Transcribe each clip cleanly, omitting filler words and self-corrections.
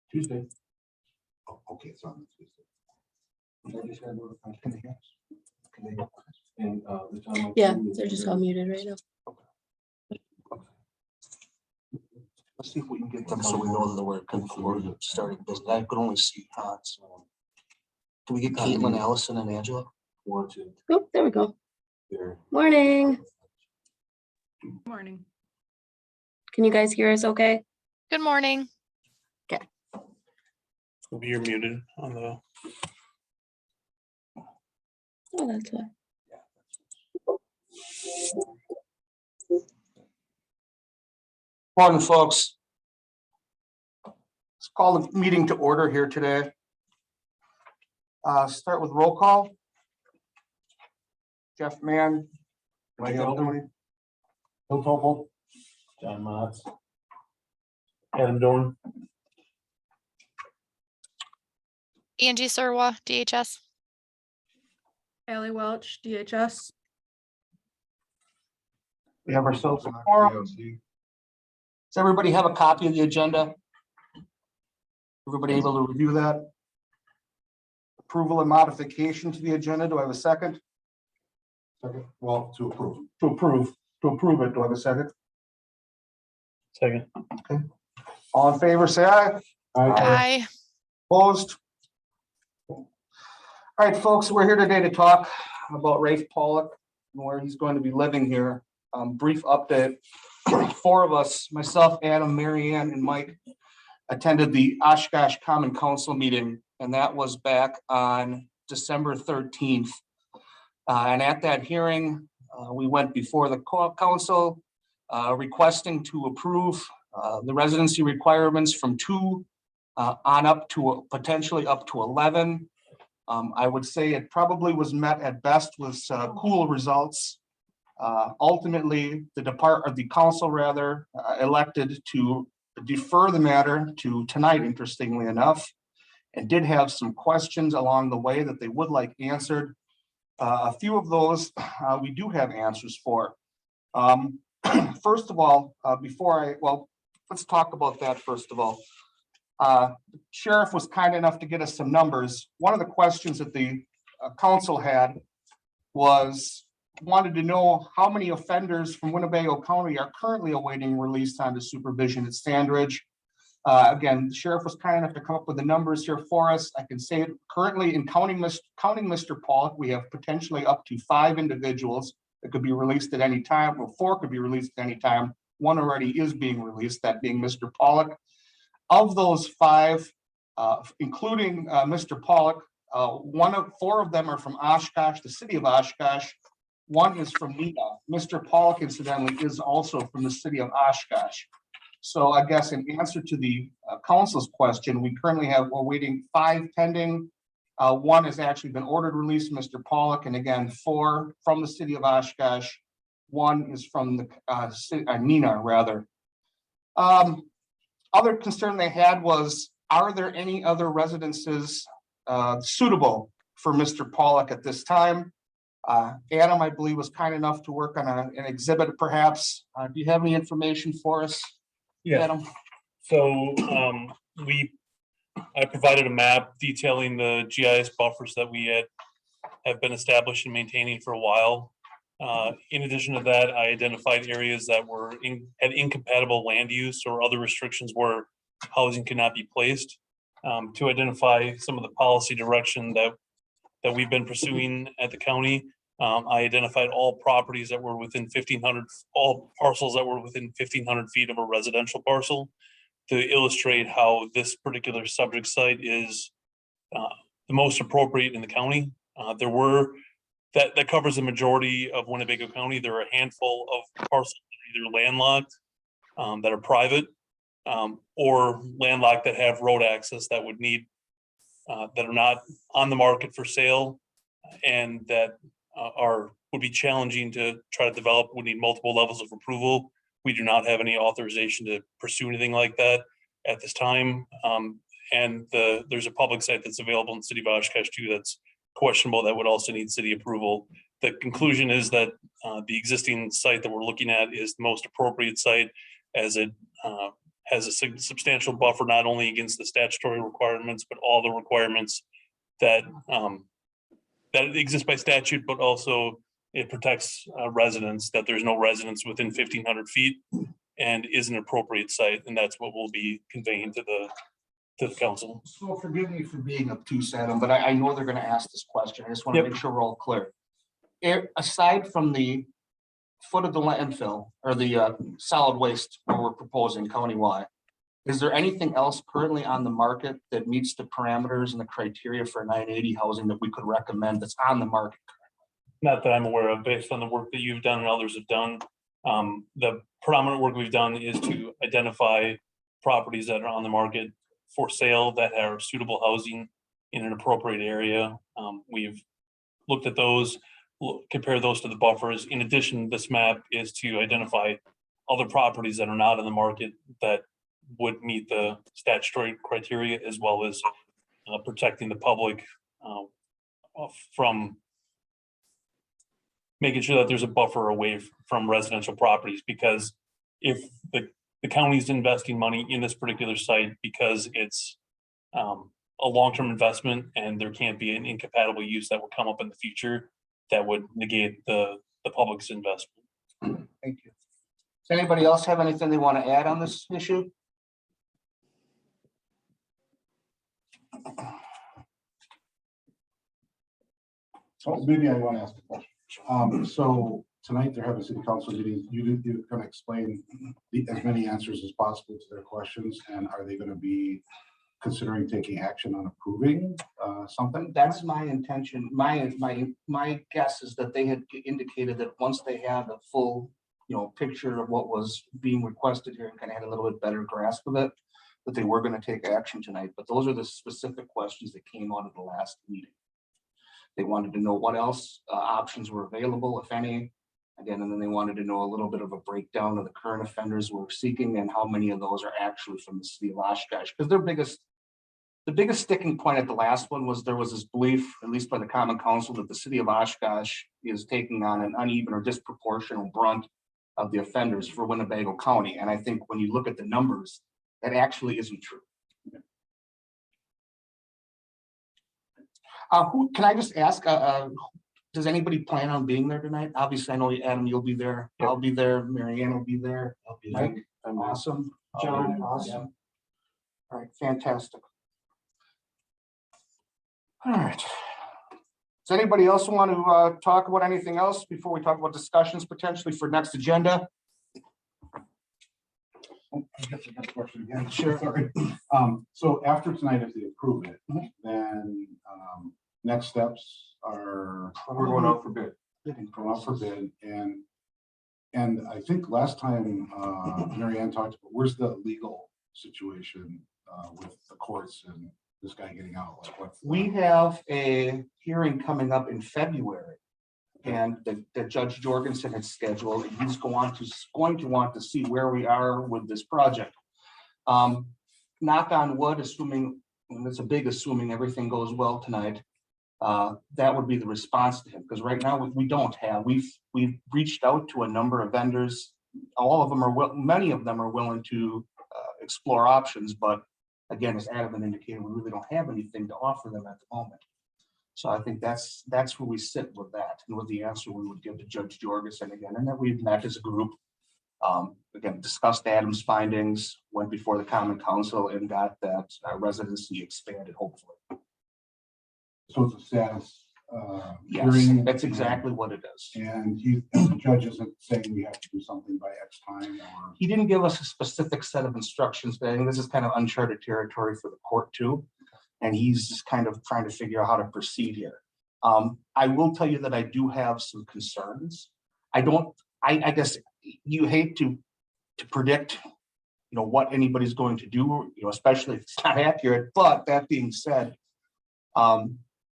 Tuesday. Oh, okay, it's on Tuesday. And Yeah, they're just all muted right now. Let's see if we can get them so we know that we're starting business. I could only see Hans. Can we get Caitlin, Allison, and Angela? Want to. Oh, there we go. There. Morning. Morning. Can you guys hear us okay? Good morning. You're muted on the. Oh, that's why. Morning, folks. Let's call the meeting to order here today. Start with roll call. Jeff Mann. Mike Elder. Bill Topol. John Motts. Adam Dorn. Angie Surwa, DHS. Allie Welch, DHS. We have ourselves a quorum. Does everybody have a copy of the agenda? Everybody able to review that? Approval and modification to the agenda. Do I have a second? Second. Well, to approve. To approve it. Do I have a second? Second. All in favor, say aye. Aye. Opposed? All right, folks, we're here today to talk about Rafe Pollock and where he's going to be living here. Brief update. 4 of us, myself, Adam, Mary Ann, and Mike, attended the Oshkosh Common Council meeting, and that was back on December 13th. And at that hearing, we went before the council requesting to approve the residency requirements from 2 on up to potentially up to 11. I would say it probably was met at best with cool results. Ultimately, the council rather elected to defer the matter to tonight, interestingly enough, and did have some questions along the way that they would like answered. A few of those we do have answers for. First of all, let's talk about that first of all. The sheriff was kind enough to get us some numbers. One of the questions that the council had wanted to know how many offenders from Winnebago County are currently awaiting release onto supervision at Sandridge. Again, the sheriff was kind enough to come up with the numbers here for us. I can say currently in counting Mr. Pollock, we have potentially up to 5 individuals that could be released at any time. Well, 4 could be released at any time. 1 already is being released, that being Mr. Pollock. Of those 5, including Mr. Pollock, 4 of them are from Oshkosh, the city of Oshkosh. 1 is from Nina. Mr. Pollock, incidentally, is also from the city of Oshkosh. So I guess in answer to the council's question, we currently we're waiting 5 pending. 1 has actually been ordered release, Mr. Pollock, and again, 4 from the city of Oshkosh. 1 is from the Nina, rather. Other concern they had was, are there any other residences suitable for Mr. Pollock at this time? Adam, I believe, was kind enough to work on an exhibit, perhaps. Do you have any information for us? Yeah. Adam? So I provided a map detailing the GIS buffers that we have been established and maintaining for a while. In addition to that, I identified areas that had incompatible land use or other restrictions where housing cannot be placed. To identify some of the policy direction that we've been pursuing at the county, I identified all properties that were within all parcels that were within 1,500 feet of a residential parcel, to illustrate how this particular subject site is the most appropriate in the county. That covers the majority of Winnebago County. There are a handful of parcels that are either landlocked, that are private, or landlocked that have road access that would need, that are not on the market for sale, and that would be challenging to try to develop, would need multiple levels of approval. We do not have any authorization to pursue anything like that at this time. And there's a public site that's available in the city of Oshkosh too that's questionable, that would also need city approval. the conclusion is that the existing site that we're looking at is the most appropriate site, as it has a substantial buffer, not only against the statutory requirements, but all the requirements that that exist by statute, but also it protects residents, that there's no residents within 1,500 feet and is an appropriate site. And that's what we'll be conveying to the council. So forgive me for being obtuse, Adam, but I know they're gonna ask this question. I just want to Yep. make sure we're all clear. Aside from the foot of the landfill or the solid waste where we're proposing countywide, is there anything else currently on the market that meets the parameters and the criteria for 980 housing that we could recommend that's on the market? Not that I'm aware of, based on the work that you've done and others have done. The predominant work we've done is to identify properties that are on the market for sale that are suitable housing in an appropriate area. We've looked at those, compare those to the buffers. In addition, this map is to identify other properties that are not in the market that would meet the statutory criteria, as well as protecting the public from making sure that there's a buffer away from residential properties. Because if the county's investing money in this particular site because it's a long-term investment and there can't be an incompatible use that will come up in the future that would negate the public's investment. Thank you. Does anybody else have anything they want to add on this issue? So maybe I want to ask a question. So tonight they're having a city council meeting. You're going to explain as many answers as possible to their questions, and are they going to be considering taking action on approving something? That's my intention. My guess is that they had indicated that once they had a full, picture of what was being requested here and kind of had a little bit better grasp of it, that they were going to take action tonight. But those are the specific questions that came out of the last meeting. They wanted to know what else options were available, if any. Again, and then they wanted to know a little bit of a breakdown of the current offenders we're seeking and how many of those are actually from the city of Oshkosh. Because the biggest sticking point at the last one was there was this belief, at least by the Common Council, that the city of Oshkosh is taking on an uneven or disproportional brunt of the offenders for Winnebago County. And I think when you look at the numbers, that actually isn't true. Who can I just ask? Does anybody plan on being there tonight? Obviously, I know Adam, you'll be there. Yep. I'll be there. Mary Ann will be there. Mike, awesome. John, awesome. All right, fantastic. All right. Does anybody else want to talk about anything else before we talk about discussions potentially for next agenda? I guess I got a question again. Sure. Sorry. So after tonight, if they approve it, then next steps are. We're going out for bid. Going out for bid, and I think last time Mary Ann talked about where's the legal situation with the courts and this guy getting out. Like what's We have a hearing coming up in February. And the Judge Jorgensen had scheduled, and he's going to want to see where we are with this project. Knock on wood, assuming, and it's a big assuming everything goes well tonight, that would be the response to him, because right now we don't have, we've reached out to a number of vendors. All of them are, many of them are willing to explore options, but again, as Adam indicated, we really don't have anything to offer them at the moment. So I think that's where we sit with that, and with the answer we would give to Judge Jorgensen again, and that we've met as a group. Again, discussed Adam's findings, went before the Common Council and got that residency expanded, hopefully. So it's a status Yes, hearing. that's exactly what it is. And the judge isn't saying we have to do something by X time or. He didn't give us a specific set of instructions, but I think this is kind of uncharted territory for the court too. And he's just kind of trying to figure out how to proceed here. I will tell you that I do have some concerns. I guess you hate to predict, what anybody's going to do, especially if it's not accurate. But that being said, I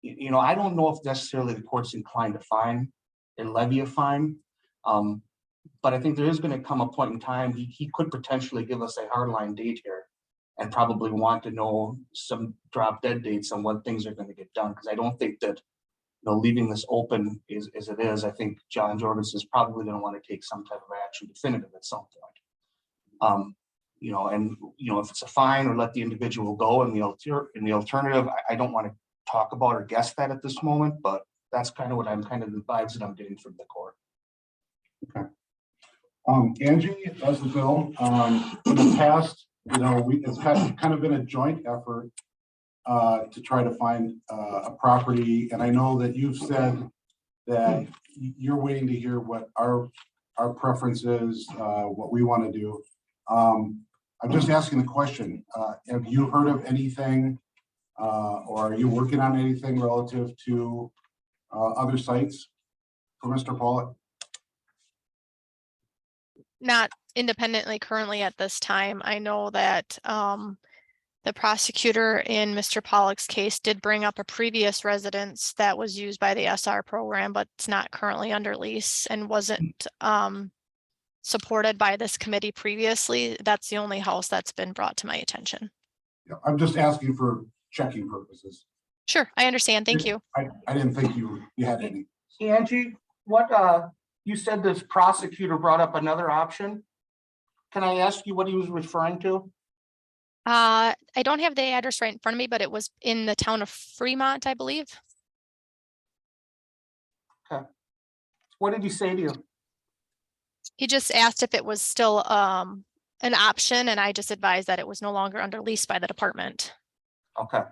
don't know if necessarily the court's inclined to fine and levy a fine. But I think there is going to come a point in time he could potentially give us a hardline date here and probably want to know some drop dead dates on when things are going to get done. Because I don't think that leaving this open as it is, I think John Jorgens is probably going to want to take some type of action definitive at some point. If it's a fine or let the individual go in the alternative, I don't want to talk about or guess that at this moment, but that's kind of the vibes that I'm getting from the court. Angie does the bill. In the past, it's kind of been a joint effort to try to find a property. And I know that you've said that you're waiting to hear what our preference is, what we want to do. I'm just asking the question, have you heard of anything or are you working on anything relative to other sites for Mr. Pollock? Not independently currently at this time. I know that the prosecutor in Mr. Pollock's case did bring up a previous residence that was used by the SR program, but it's not currently under lease and wasn't supported by this committee previously. That's the only house that's been brought to my attention. Yeah, I'm just asking for checking purposes. Sure, I understand. Thank you. I didn't think you had any. Angie, what you said this prosecutor brought up another option. Can I ask you what he was referring to? I don't have the address right in front of me, but it was in the town of Fremont, I believe. Okay. What did he say to you? He just asked if it was still an option, and I just advised that it was no longer under lease by the department. Okay,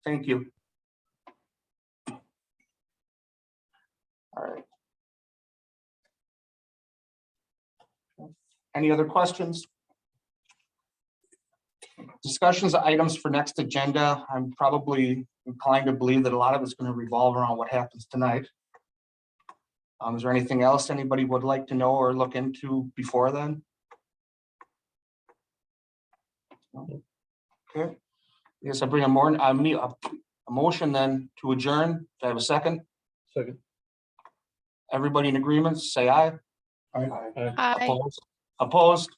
thank you. All right. Any other questions? Discussions, items for next agenda. I'm probably inclined to believe that a lot of it's going to revolve around what happens tonight. Is there anything else anybody would like to know or look into before then? Okay. Yes, I bring a motion then to adjourn. Do I have a second? Second. Everybody in agreement, say aye. Hi. Opposed? Opposed?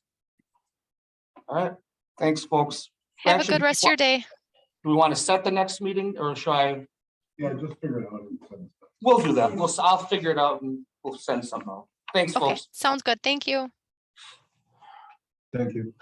All right, thanks, folks. Have a Actually, good rest of your day. do we want to set the next meeting or should I? Yeah, just figure it out. We'll do that. I'll figure it out and we'll send some out. Thanks, Okay, folks. sounds good. Thank you. Thank you.